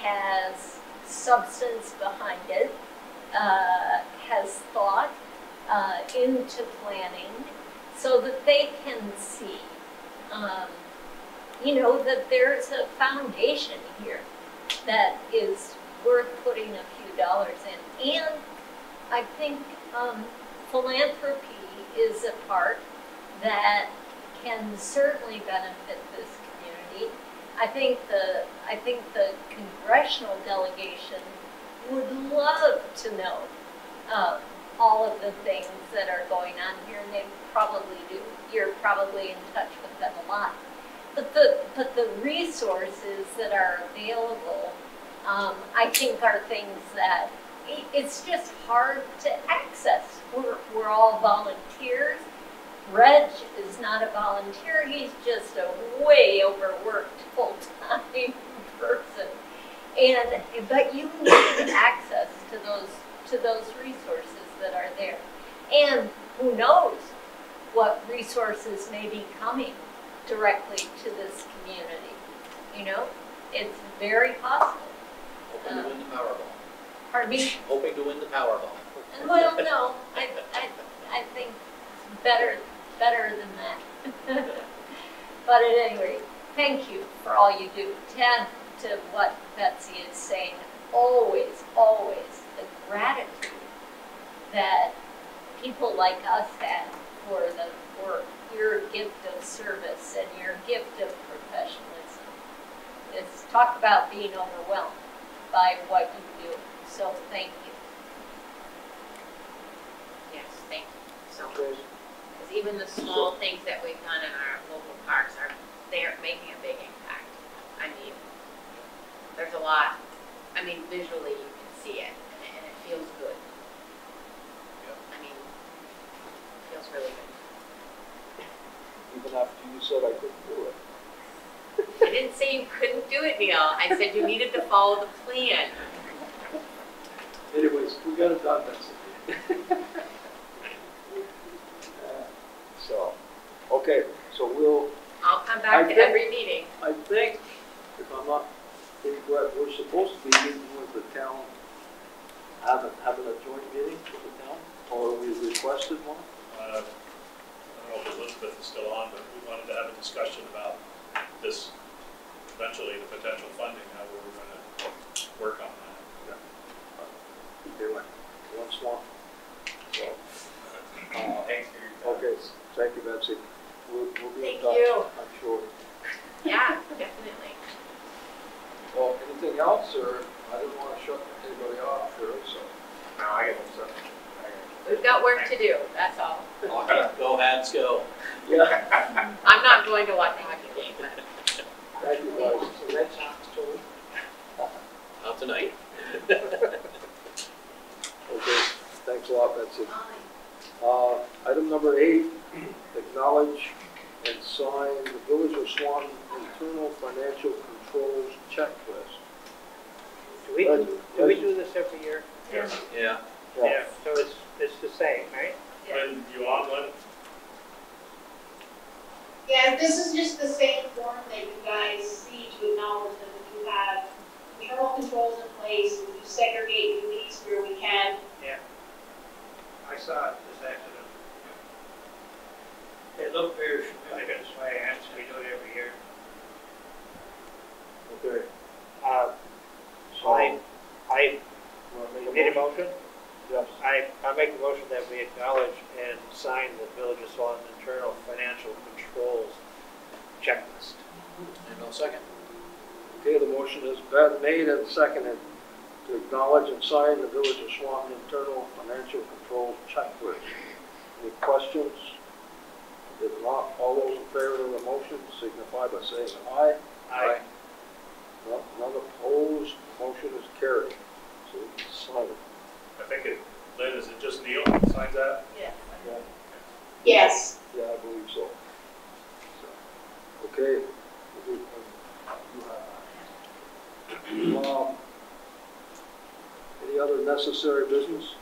has substance behind it, has thought into planning, so that they can see, that there's a foundation here that is worth putting a few dollars in. And I think philanthropy is a part that can certainly benefit this community. I think the congressional delegation would love to know all of the things that are going on here, and they probably do. You're probably in touch with them a lot. But the resources that are available, I think, are things that it's just hard to access. We're all volunteers. Reg is not a volunteer. He's just a way overworked full-time person. But you need access to those resources that are there. And who knows what resources may be coming directly to this community. It's very possible. Hoping to win the Powerball. Pardon me? Hoping to win the Powerball. Well, no, I think better than that. But at any rate, thank you for all you do. To add to what Betsy is saying, always the gratitude that people like us have for the work, your gift of service and your gift of professionalism. It's talk about being overwhelmed by what you do. So thank you. Yes, thank you so much. Okay. Because even the small things that we've done in our local parks they're making a big impact. I mean, there's a lot, I mean, visually you can see it and it feels good. I mean, it feels really good. Even after you said I couldn't do it. I didn't say you couldn't do it, Neil. I said you needed to follow the plan. Anyways, we got it done, Betsy. So, okay, so I'll come back to every meeting. I think, if I'm not incorrect, we're supposed to be meeting with the town, having a joint meeting with the town, or we requested one? I don't know if Elizabeth is still on, but we wanted to have a discussion about this, eventually the potential funding, how we were going to work on that. Anyway, one swamp. So, Thanks for your okay, thank you, Betsy. We'll be in Thank touch, you. I'm sure. Yeah, definitely. Well, anything else, or I didn't want to shut anybody off here, so. No, I got something. We've got work to do, that's all. Go, Habs, go. Yeah, I'm not going to watch a hockey game, but thank you, guys. The Red Sox too. Not tonight. Okay, thanks a lot, Betsy. Item number 8, acknowledge and sign the Village of Swanton internal financial controls checklist. Do we do this every year? Yeah. Yeah. Yeah. So it's the same, right? When you on, Lynn? Yeah, this is just the same form that you guys see to acknowledge that if you have internal controls in place, if you segregate duties where we can. Yeah. I saw it this afternoon. It looked very familiar, that's why I asked, we do it every year. Okay. So I Wanna make a made a motion? motion. Yes. I make a motion that we acknowledge and sign the Village of Swanton internal financial controls checklist. And no second. Okay, the motion has been made and seconded to acknowledge and sign the Village of Swanton internal financial controls checklist. Any questions? If not, all those in favor of the motion signify by saying aye. Aye. None opposed, motion is carried. So you can sign it. I think Lynn, is it just Neil who signs that? yeah. Yeah, Yes. yeah, I believe so. Okay. You have that. Any other necessary business?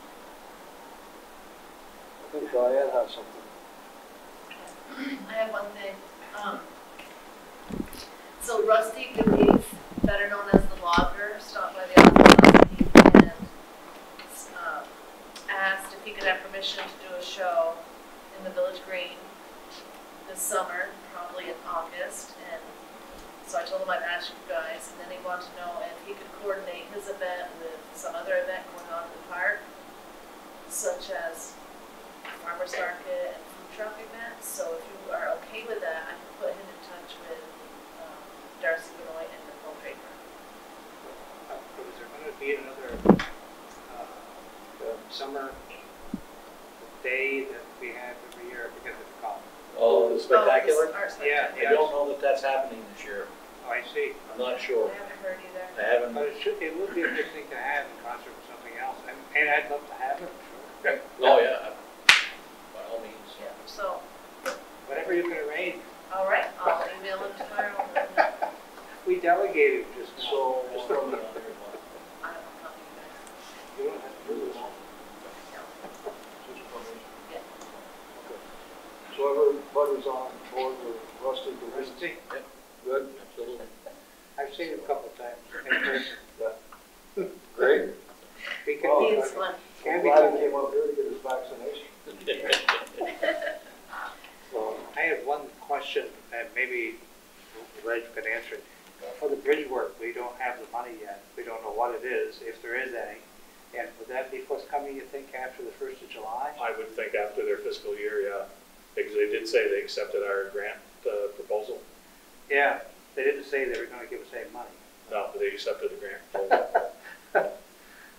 I think Diane has something. I have one thing. So Rusty Goodies, better known as the Logger, stopped by the office last week and asked if he could have permission to do a show in the Village Green this summer, probably in August. And so I told him I'd ask you guys, and then he wanted to know if he could coordinate his event with some other event going on in the park, such as farmer's market and food truck events. So if you are okay with that, I can put him in touch with Darcy Benoit and Nicole Draper. Is there going to be another summer day that we have every year? I forget what it's called. Oh, the spectacular? Oh, art Yeah, spectacular. I don't know that that's happening this year. Oh, I see. I'm not sure. I haven't heard either. I haven't. But it would be a good thing to have in concert with something else. And I'd love to have it, sure. Oh, yeah. By all means. Yeah, so, Whatever you can arrange. all right, I'll email him tomorrow. We delegated just now. So, Just Just from from the- the other one. I don't know how you guys. you don't have to do this. Just permission. Yeah. Okay. So everybody's on board with Rusty the Wizard? Rusty, Good? Absolutely. I've seen him a couple of times in person. Great. We can, Oh, He is fun. Can be glad done. he came up here to get his vaccination. So, I had one question, and maybe Reg can answer it. For the bridge work, we don't have the money yet. We don't know what it is, if there is any. And would that be forthcoming, you think, after the 1st of July? I would think after their fiscal year, yeah, because they did say they accepted our grant proposal. Yeah, they didn't say they were gonna give us any money. No, but they accepted the grant proposal.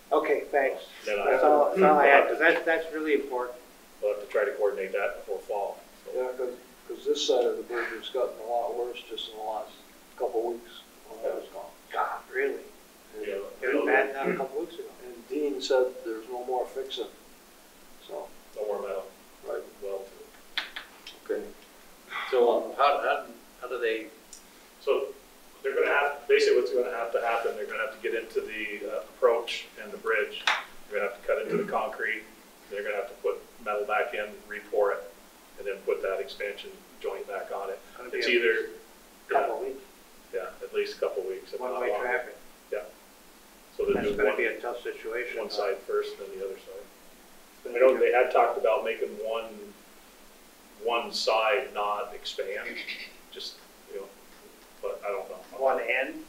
Okay, thanks. Then That's all I had, because that's really important. We'll have to try to coordinate that before fall. So. yeah, because this side of the bridge has gotten a lot worse just in the last couple of weeks when I was gone. God, really? Yeah. It was bad enough a couple weeks ago. And Dean said there's no more fixing, so, No more metal. right, Well, okay. So how do they, so they're going to have, basically what's going to have to happen, they're going to have to get into the approach and the bridge. They're going to have to cut into the concrete. They're going to have to put metal back in, re-pour it, and then put that expansion joint back on it. Gonna be It's a either, Couple weeks, yeah, at least a couple weeks, if not one-way longer. traffic. So they'll That's do gonna be a tough situation. one side first, and then the other side. It's I know they had talked about making one side not expand, just, you know, but I don't know. One end?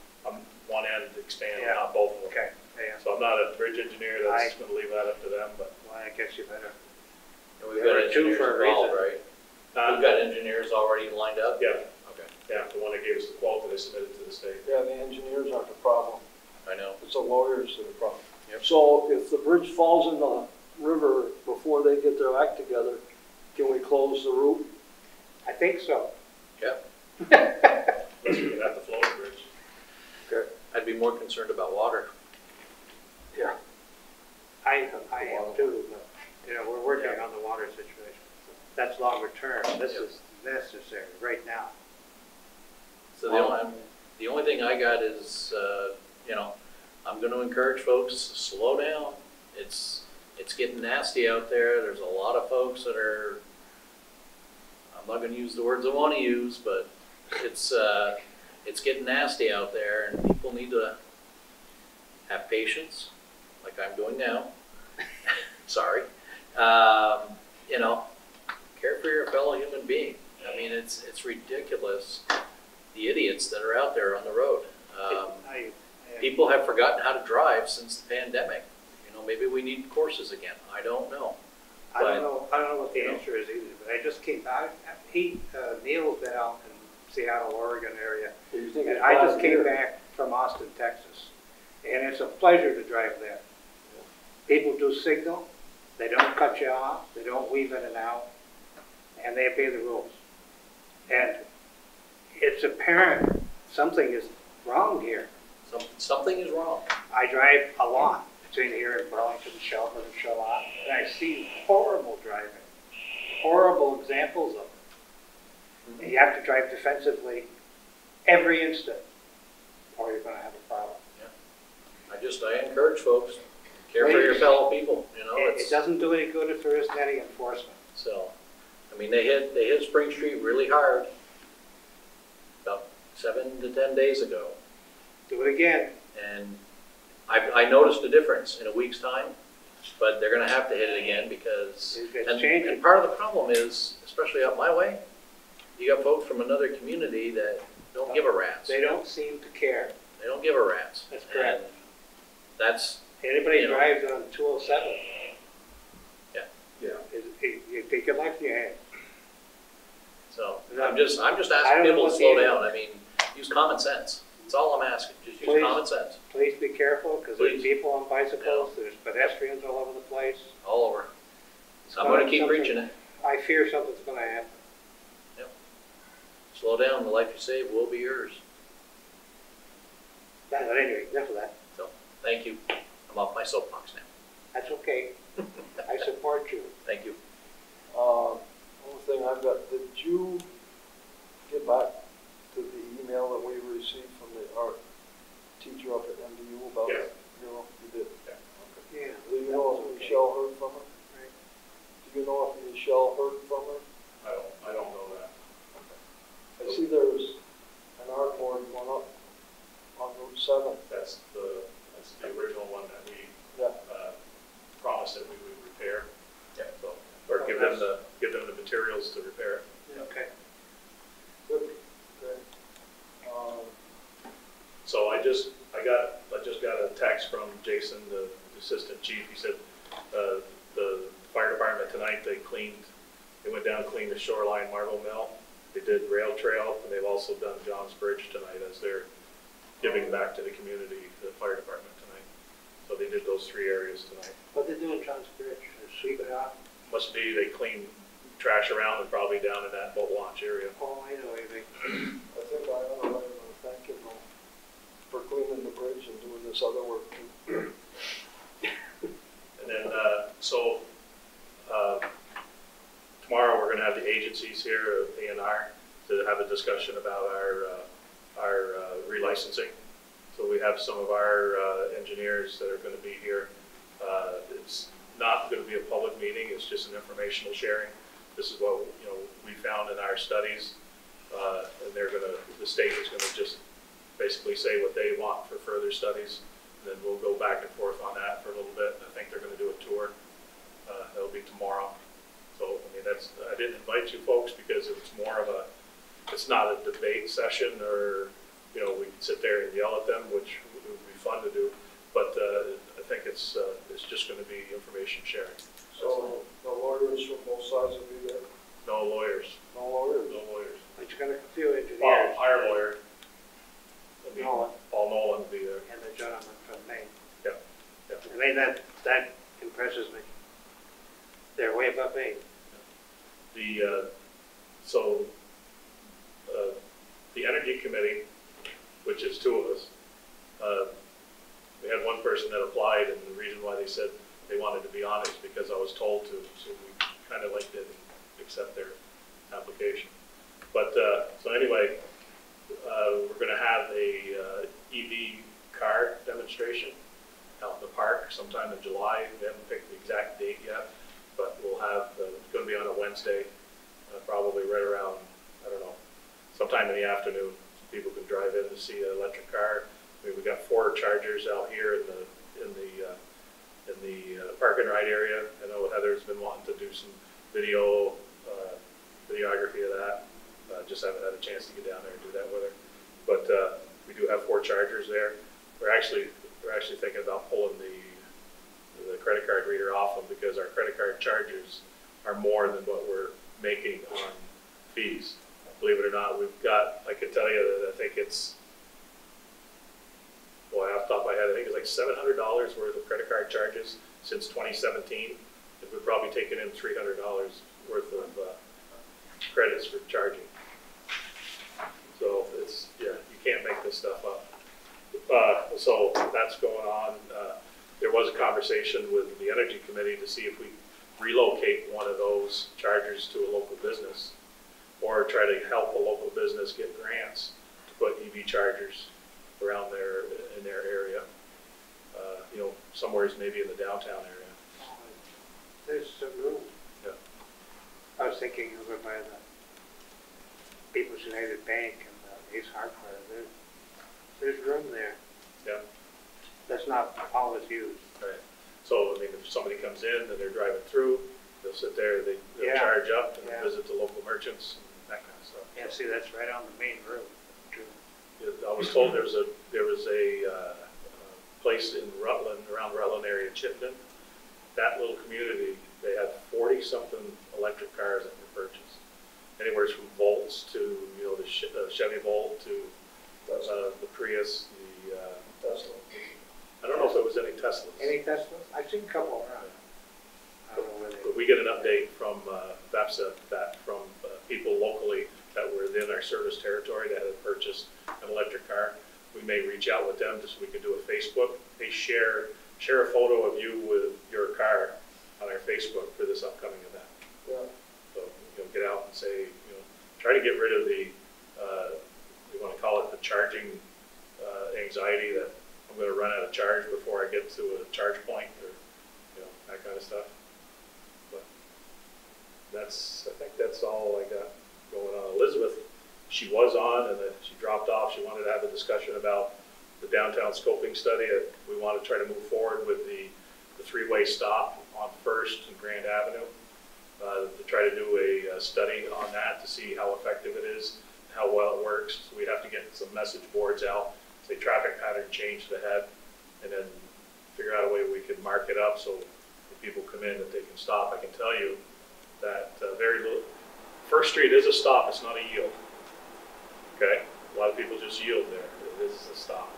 One end expand, Yeah. not both of them. Okay, yeah. So I'm not a bridge engineer, that's gonna leave that up to them, but. Well, I guess you better. we've There got were two engineers for a involved, reason. right? We've got engineers already lined up? Yeah, Okay, yeah, the one that gave us the quote that they submitted to the state. Yeah, the engineers aren't the problem, I know. it's the lawyers that are the problem. Yep. So if the bridge falls in the river before they get their act together, can we close the route? I think so. Unless we can have the floating bridge. Okay. I'd be more concerned about water. Yeah. I am too, but, you know, we're working on the water situation. That's longer term. This is necessary right now. So the only thing I got is, you know, I'm gonna encourage folks to slow down. It's getting nasty out there. There's a lot of folks that are, I'm not gonna use the words I wanna use, but it's getting nasty out there, and people need to have patience, like I'm doing now. Sorry. You know, care for your fellow human being. I mean, it's ridiculous, the idiots that are out there on the road. People have forgotten how to drive since the pandemic. You know, maybe we need courses again. I don't know. I don't know what the answer is either, but I just came out, Neil's been out in Seattle, Oregon area. You think And it's I just bad came here? back from Austin, Texas, and it's a pleasure to drive there. People do signal, they don't cut you off, they don't weave in and out, and they obey the rules. And it's apparent something is wrong here. Something is wrong. I drive a lot between here and Burlington, Shelburne, and Charlotte, and I see horrible driving, horrible examples of it. And you have to drive defensively every instant, or you're gonna have a problem. I encourage folks, care for your fellow people, you know, It doesn't do any good if there isn't any enforcement. so, I mean, they hit Spring Street really hard about 7 to 10 days ago. Do it again. And I noticed a difference in a week's time, but they're gonna have to hit it again because, It's changing. and part of the problem is, especially up my way, you got folks from another community that don't give a rat's. They don't seem to care. They don't give a rat's. That's correct. And that's, Anybody You know. drives on 207. Yeah. Yeah. You take your life in your hand. so, Yeah. I'm just I asking don't know people to what slow the- down. I mean, use common sense. That's all I'm asking, just use Please. common sense, Please be careful, because there's Please. people on bicycles, there's pedestrians all over the place. all over. So I'm gonna keep Something- preaching it. I fear something's gonna happen. Slow down, the life you save will be yours. But anyway, enough of that. So, thank you. I'm off my soapbox now. That's okay. I support you. Thank you. Only thing I've got, did you get back to the email that we received from the art teacher up at MDU about Yeah. it? You did? Yeah. Okay. Yeah. Do you know if Michelle heard from her? Right. Do you know if Michelle heard from her? I don't know that. I see there's an art board going up on Route 7. That's the original one that we Yeah. promised that we text from Jason, the assistant chief. He said, the fire department tonight, they went down and cleaned the shoreline Marble Mill. They did rail trail, and they've also done John's Bridge tonight as they're giving back to the community, the fire department tonight. So they did those 3 areas tonight. What they do in John's Bridge, sweep it off? Must be they clean trash around and probably down in that boat launch area. Oh, I know, I think. I think I ought to let him know, thank him for cleaning the bridge and doing this other work. And then, tomorrow we're gonna have the agencies here, A&R, to have a discussion about our relicensing. So we have some of our engineers that are gonna be here. It's not gonna be a public meeting, it's just an informational sharing. This is what, we found in our studies, and the state is gonna just basically say what they want for further studies. And then we'll go back and forth on that for a little bit. I think they're gonna do a tour. That'll be tomorrow. So, I didn't invite you folks because it's more of it's not a debate session or, we can sit there and yell at them, which would be fun to do. But I think it's just gonna be information sharing. So the lawyers from both sides will be there? No lawyers. No lawyers? No lawyers. But you're gonna few engineers. Well, our lawyer. Nolan. Paul Nolan will be there. And the gentleman from Maine. Yeah. That impresses me. They're way above me. The Energy Committee, which is 2 of us, we had one person that applied, and the reason why they said they wanted to be on it is because I was told to, so we kind of didn't accept their application. But, so anyway, we're gonna have a EV car demonstration out in the park sometime in July. We haven't picked the exact date yet, but we'll have, it's gonna be on a Wednesday, probably right around, I don't know, sometime in the afternoon. People can drive in to see an electric car. We've got 4 chargers out here in the park and ride area. I know Heather's been wanting to do some videography of that. Just haven't had a chance to get down there and do that with her. But we do have 4 chargers there. We're actually thinking about pulling the credit card reader off them because our credit card charges are more than what we're making on fees. Believe it or not, we've got, I can tell you that I think it's, off the top of my head, I think it's like $700 worth of credit card charges since 2017. And we've probably taken in $300 worth of credits for charging. So you can't make this stuff up. So that's going on. There was a conversation with the Energy Committee to see if we relocate one of those chargers to a local business or try to help a local business get grants to put EV chargers around in their area. Somewhere maybe in the downtown area. There's some room. Yeah. I was thinking over by the People's United Bank and Ace Hardware. There's room there. Yeah. That's not always used. Right. So, if somebody comes in and they're driving through, they'll sit there, they'll charge up and visit the local merchants and that kind of stuff. Yeah, see, that's right on the main road. I was told there was a place in Rutland, around the Rutland area, Chittenden. That little community, they had 40-something electric cars that were purchased. Anywhere from Volts to, the Chevy Volt to the Prius, the Tesla. I don't know if there was any Teslas. Any Teslas? I've seen a couple around. I don't know where they But we get an update from VEPSA from people locally that were within our service territory that had purchased an electric car. We may reach out with them just so we can do a Facebook. They share a photo of you with your car on our Facebook for this upcoming event. Yeah. So, get out and say, try to get rid of the, we want to call it the charging anxiety that I'm going to run out of charge before I get to a charge point or, that kind of stuff. But I think that's all I got going on. Elizabeth, she was on and then she dropped off. She wanted to have a discussion about the downtown scoping study. We want to try to move forward with the 3-way stop on First and Grand Avenue. To try to do a study on that to see how effective it is, how well it works. So we have to get some message boards out, say traffic pattern change to the head, and then figure out a way we can mark it up so when people come in that they can stop. I can tell you that very little, First Street is a stop, it's not a yield. Okay, a lot of people just yield there. It is a stop.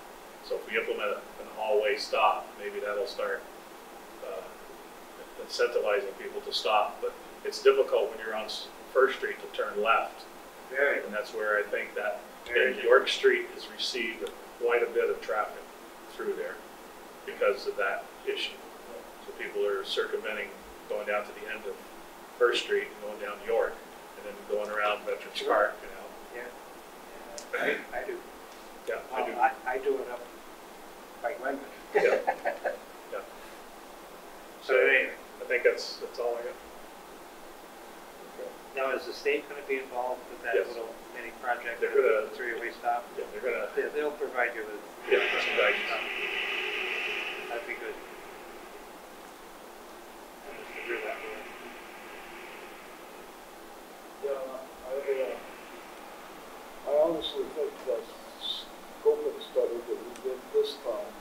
So if we implement an all-way stop, maybe that'll start incentivizing people to stop. But it's difficult when you're on First Street to turn left. Very. And that's where I think that York Street has received quite a bit of traffic through there because of that issue. So people are circumventing, going down to the end of First Street and going down York, and then going around Veterans Park, you know. Yeah. I do. Yeah, I do. I do it up by Glenwood. Yeah. Yeah. So anyway, I think that's all I got. now is the state gonna be involved with that Yes. little mini project? They're gonna- the three-way stop? Yeah, they're gonna, They'll provide you with. yeah, some guidance. That'd be good. Just to do that with. Yeah, I honestly think that scoping study that we did this time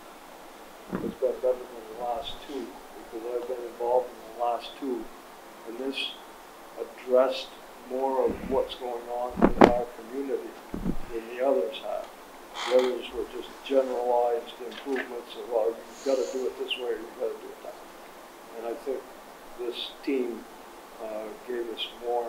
has been better than the last two, because I've been involved in the last two, and this addressed more of what's going on in our community than the others have. The others were just generalized improvements of, well, you've got to do it this way, or you've got to do it that way. And I think this team gave us more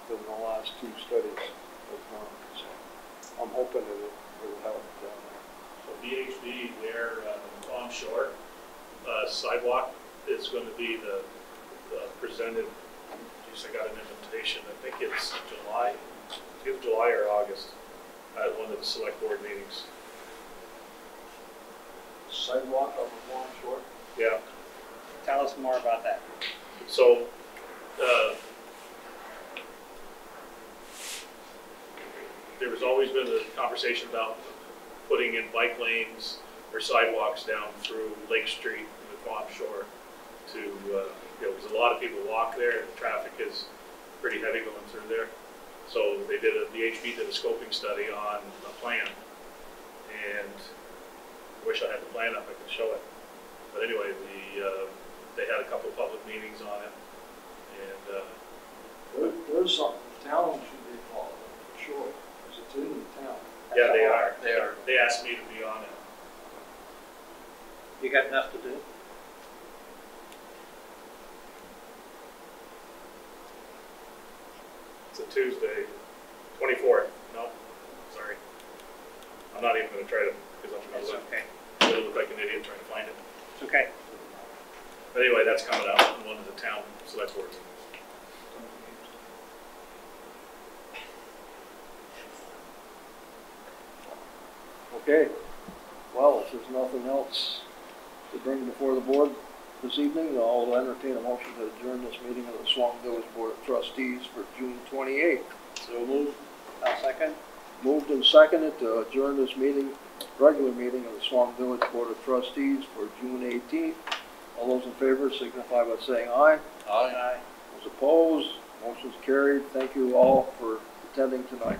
than the last two studies have done. So I'm hoping it'll help down there. So VHB, their Palm Shore sidewalk is going to be the presented, geez, I got an invitation, I think it's July, it's either July or August, at one of the select board meetings. Sidewalk on the Long Shore. Yeah, Tell us more about that. so, there has always been a conversation about putting in bike lanes or sidewalks down through Lake Street and the Palm Shore to, because a lot of people walk there, and traffic is pretty heavy going through there. So they did VHB did a scoping study on a plan, and I wish I had the plan up, I could show it. But anyway, they had a couple of public meetings on it, and There's something the town should be involved in, for sure, because it's in the town. yeah, they are. They asked me to be on it. You got enough to do? It's a Tuesday, 24th. No, sorry. I'm not even going to try to, because I'm It's going okay. to look like an idiot trying to find it. It's okay. But anyway, that's coming out in one of the town select boards. Okay, well, if there's nothing else to bring before the board this evening, I'll entertain a motion to adjourn this meeting of the Swanton Village Board of Trustees for June 28th. So moved. I'll second. Moved and seconded to adjourn this meeting, regular meeting of the Swanton Village Board of Trustees for June 18th. All those in favor signify by saying aye. Aye. Those opposed, motion's carried. Thank you all for attending tonight.